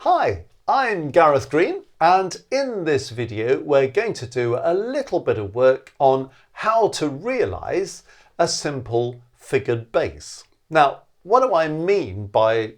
Hi, I'm Gareth Green, and in this video we're going to do a little bit of work on how to realise a simple figured bass. Now, what do I mean by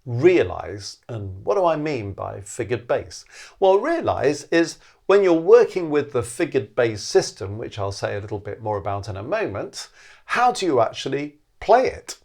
realise and what do I mean by figured bass? Well, realise is when you're working with the figured bass system, which I'll say a little bit more about in a moment, how do you actually play it?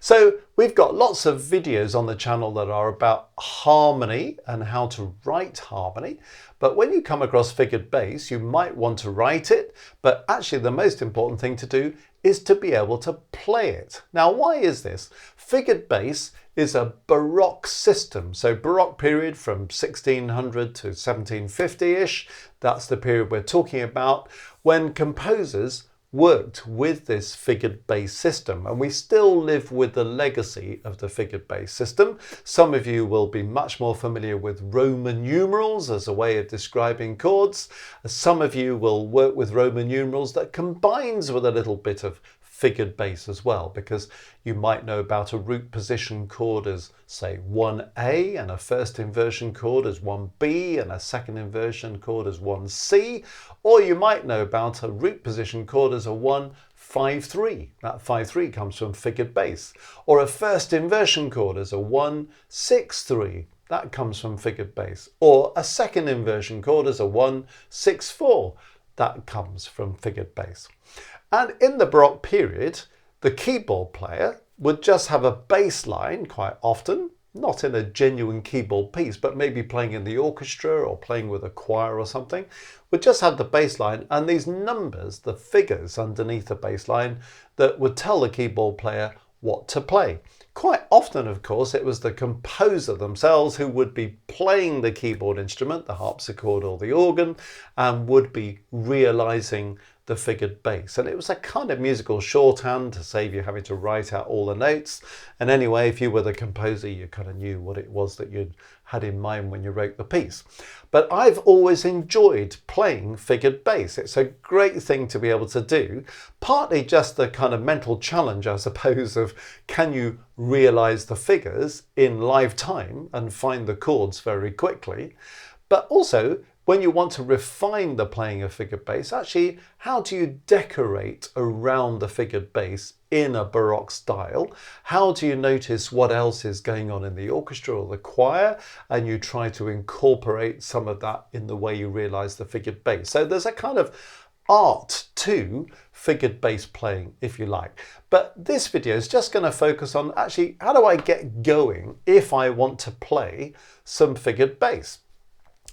So we've got lots of videos on the channel that are about harmony and how to write harmony. But when you come across figured bass, you might want to write it. But actually the most important thing to do is to be able to play it. Now, why is this? Figured bass is a Baroque system. So Baroque period from 1600 to 1750-ish. That's the period we're talking about when composers worked with this figured bass system, and we still live with the legacy of the figured bass system. Some of you will be much more familiar with Roman numerals as a way of describing chords. Some of you will work with Roman numerals that combines with a little bit of figured bass as well, because you might know about a root position chord as, say, 1A, and a first inversion chord as 1B, and a second inversion chord as 1C, or you might know about a root position chord as a 1-5-3. That 5-3 comes from figured bass, or a first inversion chord as a 1-6-3. That comes from figured bass, or a second inversion chord as a 1-6-4. That comes from figured bass. And in the Baroque period, the keyboard player would just have a bass line quite often, not in a genuine keyboard piece, but maybe playing in the orchestra or playing with a choir or something, would just have the bass line and these numbers, the figures underneath the bass line that would tell the keyboard player what to play. Quite often, of course, it was the composer themselves who would be playing the keyboard instrument, the harpsichord or the organ, and would be realising the figured bass. And it was a kind of musical shorthand to save you having to write out all the notes. And anyway, if you were the composer, you kind of knew what it was that you'd had in mind when you wrote the piece. But I've always enjoyed playing figured bass. It's a great thing to be able to do, partly just the kind of mental challenge, I suppose, of can you realise the figures in live time and find the chords very quickly, but also when you want to refine the playing of figured bass, actually, how do you decorate around the figured bass in a Baroque style? How do you notice what else is going on in the orchestra or the choir? And you try to incorporate some of that in the way you realise the figured bass. So there's a kind of art to figured bass playing, if you like. But this video is just going to focus on actually, how do I get going if I want to play some figured bass?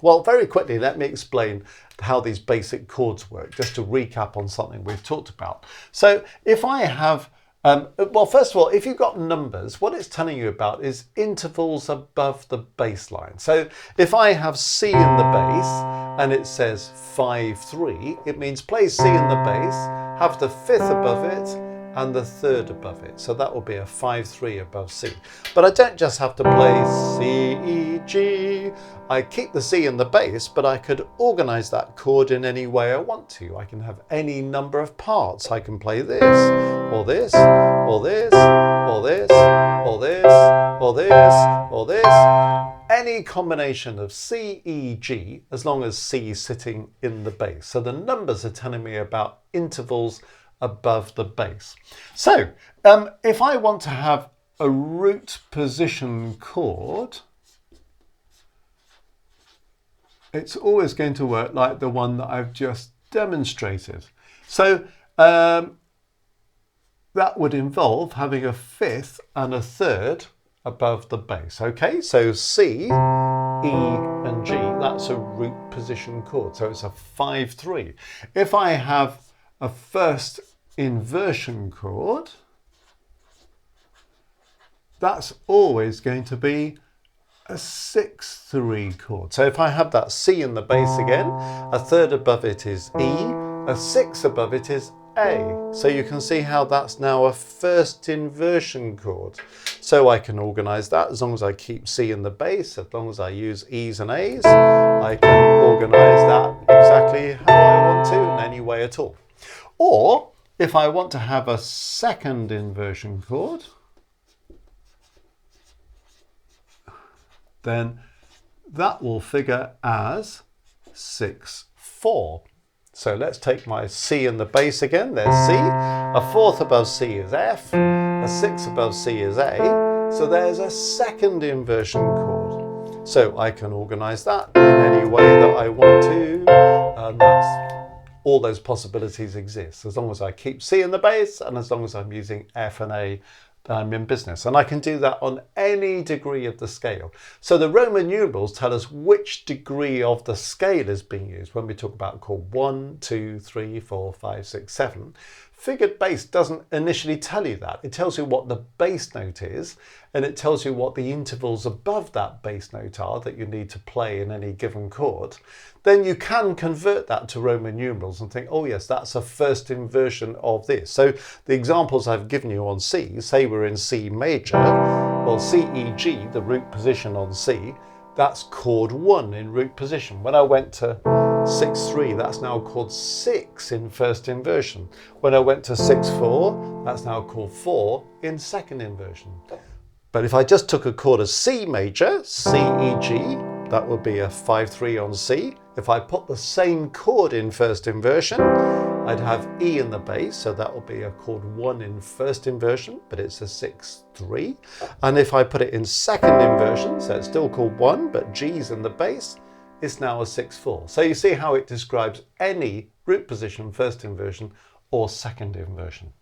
Well, very quickly, let me explain how these basic chords work, just to recap on something we've talked about. So if I have, well, first of all, if you've got numbers, what it's telling you about is intervals above the bass line. So if I have C in the bass and it says 5-3, it means play C in the bass, have the fifth above it, and the third above it. So that will be a 5-3 above C. But I don't just have to play C, E, G. I keep the C in the bass, but I could organise that chord in any way I want to. I can have any number of parts. I can play this, or this, or this, or this, or this, or this, or this. Any combination of C, E, G, as long as C is sitting in the bass. So the numbers are telling me about intervals above the bass. So if I want to have a root position chord, it's always going to work like the one that I've just demonstrated. So that would involve having a fifth and a third above the bass. Okay, so C, E and G, that's a root position chord. So it's a 5-3. If I have a first inversion chord, that's always going to be a 6-3 chord. So if I have that C in the bass again, a third above it is E, a 6 above it is A. So you can see how that's now a first inversion chord. So I can organise that as long as I keep C in the bass, as long as I use E's and A's, I can organise that exactly how I want to in any way at all. Or if I want to have a second inversion chord, then that will figure as 6/4. So let's take my C in the bass again. There's C. A fourth above C is F. A sixth above C is A. So there's a second inversion chord. So I can organize that in any way that I want to. And that's all those possibilities exist. As long as I keep C in the bass and as long as I'm using F and A, I'm in business. And I can do that on any degree of the scale. So the Roman numerals tell us which degree of the scale is being used when we talk about chord 1, 2, 3, 4, 5, 6, 7. Figured bass doesn't initially tell you that. It tells you what the bass note is, and it tells you what the intervals above that bass note are that you need to play in any given chord. Then you can convert that to Roman numerals and think, oh yes, that's a first inversion of this. So the examples I've given you on C, say we're in C major, well, C, E, G, the root position on C, that's chord 1 in root position. When I went to 6/3, that's now chord 6 in first inversion. When I went to 6/4, that's now chord 4 in second inversion. But if I just took a chord of C major, C, E, G, that would be a 5/3 on C. If I put the same chord in first inversion, I'd have E in the bass, so that will be a chord 1 in first inversion, but it's a 6/3. And if I put it in second inversion, so it's still chord 1, but G's in the bass, it's now a 6/4. So you see how it describes any root position, first inversion or second inversion.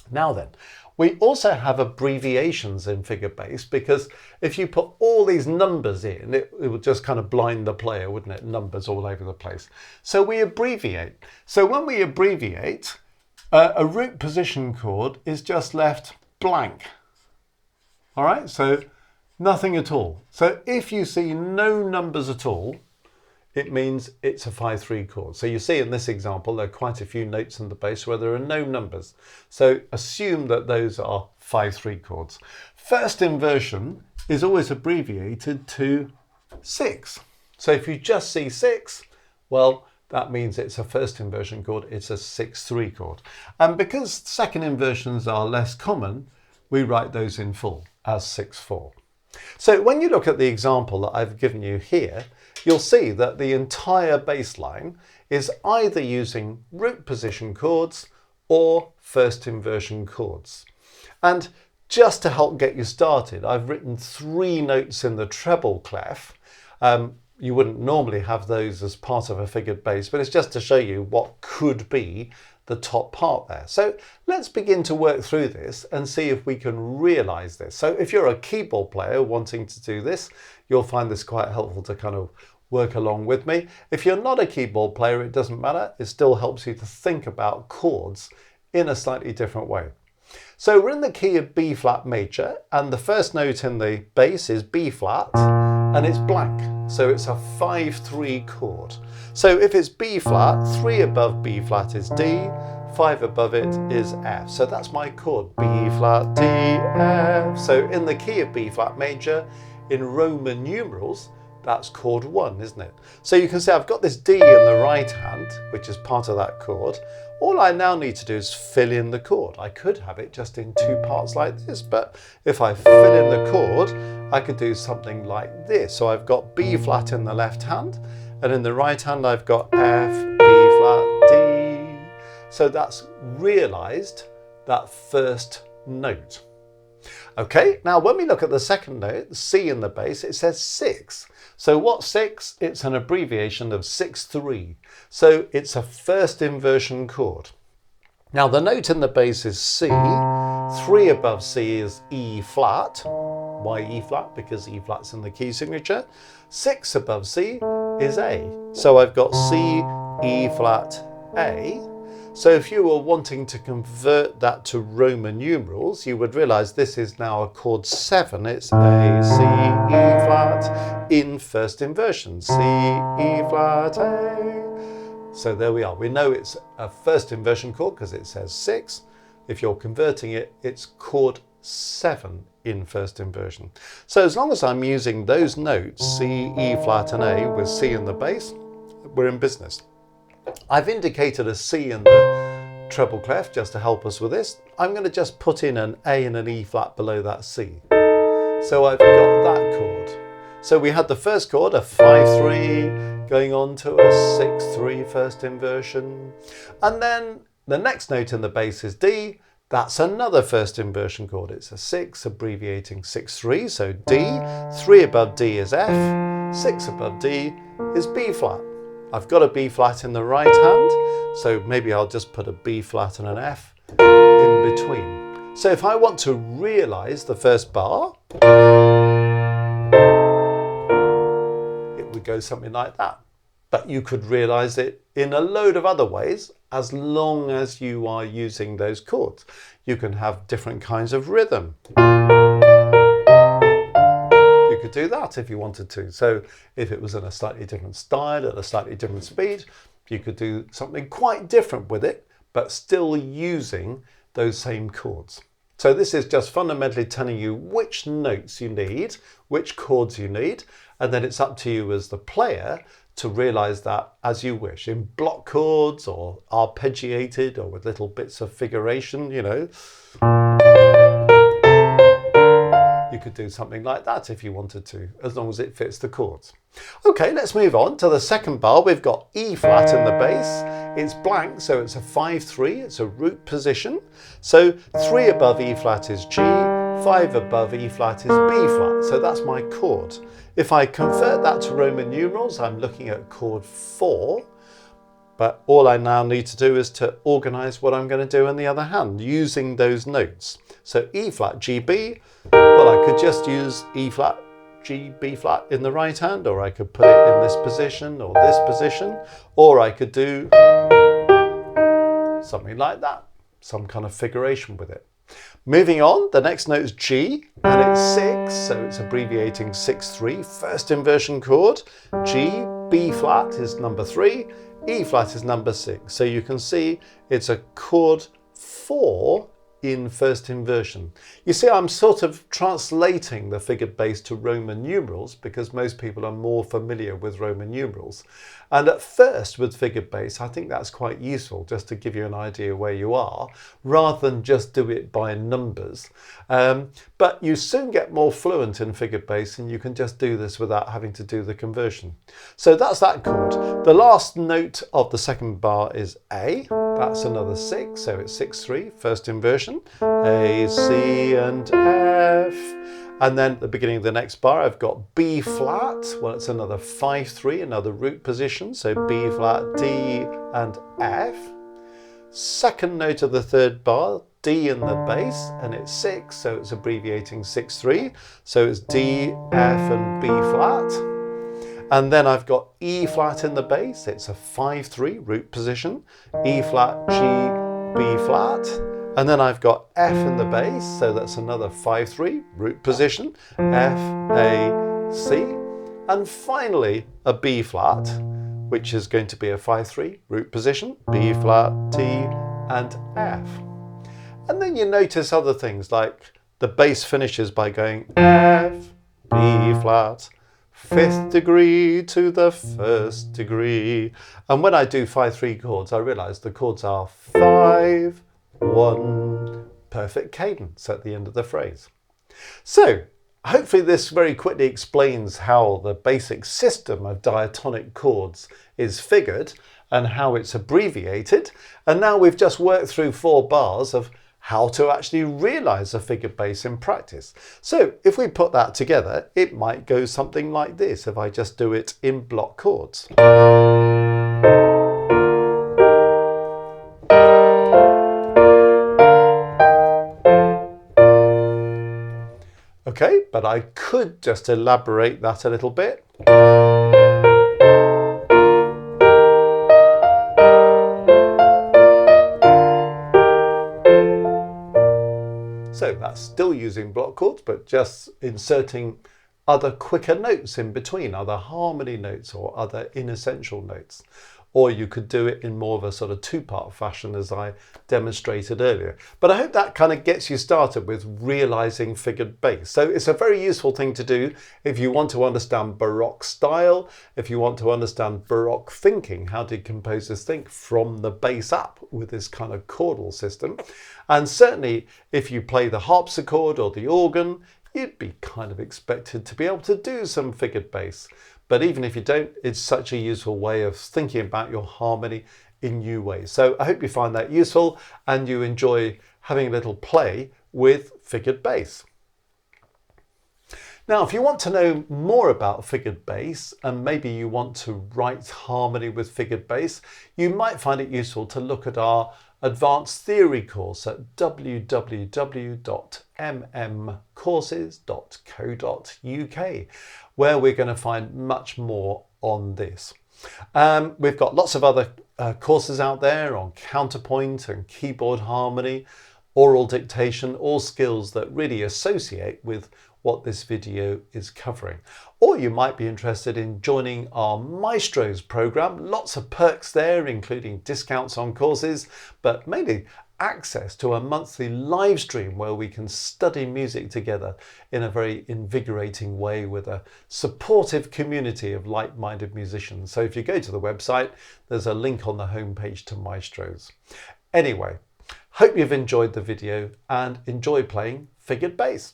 Now then, we also have abbreviations in figure bass, because if you put all these numbers in, it would just kind of blind the player, wouldn't it? Numbers all over the place. So we abbreviate. So when we abbreviate, a root position chord is just left blank. All right, so nothing at all. So if you see no numbers at all, it means it's a 5/3 chord. So you see in this example, there are quite a few notes in the bass where there are no numbers. So assume that those are 5/3 chords. First inversion is always abbreviated to 6. So if you just see 6, well, that means it's a first inversion chord. It's a 6/3 chord. And because second inversions are less common, we write those in full as 6/4. So when you look at the example that I've given you here, you'll see that the entire bass line is either using root position chords or first inversion chords. And just to help get you started, I've written 3 notes in the treble clef. You wouldn't normally have those as part of a figured bass, but it's just to show you what could be the top part there. So let's begin to work through this and see if we can realize this. So if you're a keyboard player wanting to do this, you'll find this quite helpful to kind of work along with me. If you're not a keyboard player, it doesn't matter. It still helps you to think about chords in a slightly different way. So we're in the key of B flat major, and the first note in the bass is B flat, and it's blank. So it's a 5/3 chord. So if it's B flat, 3 above B flat is D, 5 above it is F. So that's my chord, B flat, D, F. So in the key of B flat major, in Roman numerals, that's chord 1, isn't it? So you can see I've got this D in the right hand, which is part of that chord. All I now need to do is fill in the chord. I could have it just in 2 parts like this, but if I fill in the chord, I could do something like this. So I've got B flat in the left hand, and in the right hand I've got F, B flat, D. So that's realized that first note. Okay, now when we look at the second note, C in the bass, it says 6. So what's 6? It's an abbreviation of 6/3. So it's a first inversion chord. Now the note in the bass is C. 3 above C is E flat. Why E flat? Because E flat's in the key signature. 6 above C is A. So I've got C, E flat, A. So if you were wanting to convert that to Roman numerals, you would realize this is now a chord 7. It's A, C, E flat in first inversion. C, E flat, A. So there we are. We know it's a first inversion chord because it says 6. If you're converting it, it's chord 7 in first inversion. So as long as I'm using those notes, C, E flat and A with C in the bass, we're in business. I've indicated a C in the treble clef just to help us with this. I'm going to just put in an A and an E flat below that C. So I've got that chord. So we had the first chord, a 5-3, going on to a 6-3 first inversion. And then the next note in the bass is D. That's another first inversion chord. It's a 6, abbreviating 6-3. So D, 3 above D is F, 6 above D is B flat. I've got a B flat in the right hand, so maybe I'll just put a B flat and an F in between. So if I want to realise the first bar, it would go something like that. But you could realise it in a load of other ways as long as you are using those chords. You can have different kinds of rhythm. You could do that if you wanted to. So if it was in a slightly different style at a slightly different speed, you could do something quite different with it, but still using those same chords. So this is just fundamentally telling you which notes you need, which chords you need, and then it's up to you as the player to realise that as you wish, in block chords or arpeggiated or with little bits of figuration, you know. You could do something like that if you wanted to, as long as it fits the chords. Okay, let's move on to the second bar. We've got E flat in the bass. It's blank, so it's a 5-3. It's a root position. So 3 above E flat is G, 5 above E flat is B flat. So that's my chord. If I convert that to Roman numerals, I'm looking at chord 4. But all I now need to do is to organise what I'm going to do in the other hand using those notes. So E flat, G, B. Well, I could just use E flat, G, B flat in the right hand, or I could put it in this position or this position, or I could do something like that, some kind of figuration with it. Moving on, the next note is G, and it's 6, so it's abbreviating 6-3, first inversion chord. G, B flat is number 3, E flat is number 6. So you can see it's a chord 4 in first inversion. You see, I'm sort of translating the figured bass to Roman numerals because most people are more familiar with Roman numerals. And at first with figured bass, I think that's quite useful just to give you an idea where you are, rather than just do it by numbers. But you soon get more fluent in figured bass and you can just do this without having to do the conversion. So that's that chord. The last note of the second bar is A. That's another 6, so it's 6-3, first inversion. A, C and F. And then at the beginning of the next bar, I've got B flat. Well, it's another 5-3, another root position. So B flat, D and F. Second note of the third bar, D in the bass, and it's 6, so it's abbreviating 6-3. So it's D, F and B flat. And then I've got E flat in the bass. It's a 5-3 root position. E flat, G, B flat. And then I've got F in the bass, so that's another 5-3 root position. F, A, C. And finally a B flat, which is going to be a 5-3 root position. B flat, D and F. And then you notice other things like the bass finishes by going F, B flat, 5th degree to the 1st degree. And when I do 5-3 chords, I realise the chords are 5, 1, perfect cadence at the end of the phrase. So hopefully this very quickly explains how the basic system of diatonic chords is figured and how it's abbreviated. And now we've just worked through 4 bars of how to actually realise a figured bass in practice. So if we put that together, it might go something like this if I just do it in block chords. Okay, but I could just elaborate that a little bit. So that's still using block chords, but just inserting other quicker notes in between, other harmony notes or other inessential notes. Or you could do it in more of a sort of 2-part fashion as I demonstrated earlier. But I hope that kind of gets you started with realizing figured bass. So it's a very useful thing to do if you want to understand Baroque style, if you want to understand Baroque thinking, how did composers think from the bass up with this kind of chordal system. And certainly if you play the harpsichord or the organ, you'd be kind of expected to be able to do some figured bass. But even if you don't, it's such a useful way of thinking about your harmony in new ways. So I hope you find that useful and you enjoy having a little play with figured bass. Now, if you want to know more about figured bass and maybe you want to write harmony with figured bass, you might find it useful to look at our advanced theory course at www.mmcourses.co.uk, where we're going to find much more on this. We've got lots of other courses out there on counterpoint and keyboard harmony, aural dictation, all skills that really associate with what this video is covering. Or you might be interested in joining our Maestros program. Lots of perks there, including discounts on courses, but mainly access to a monthly live stream where we can study music together in a very invigorating way with a supportive community of like-minded musicians. So if you go to the website, there's a link on the homepage to Maestros. Anyway, hope you've enjoyed the video and enjoy playing figured bass.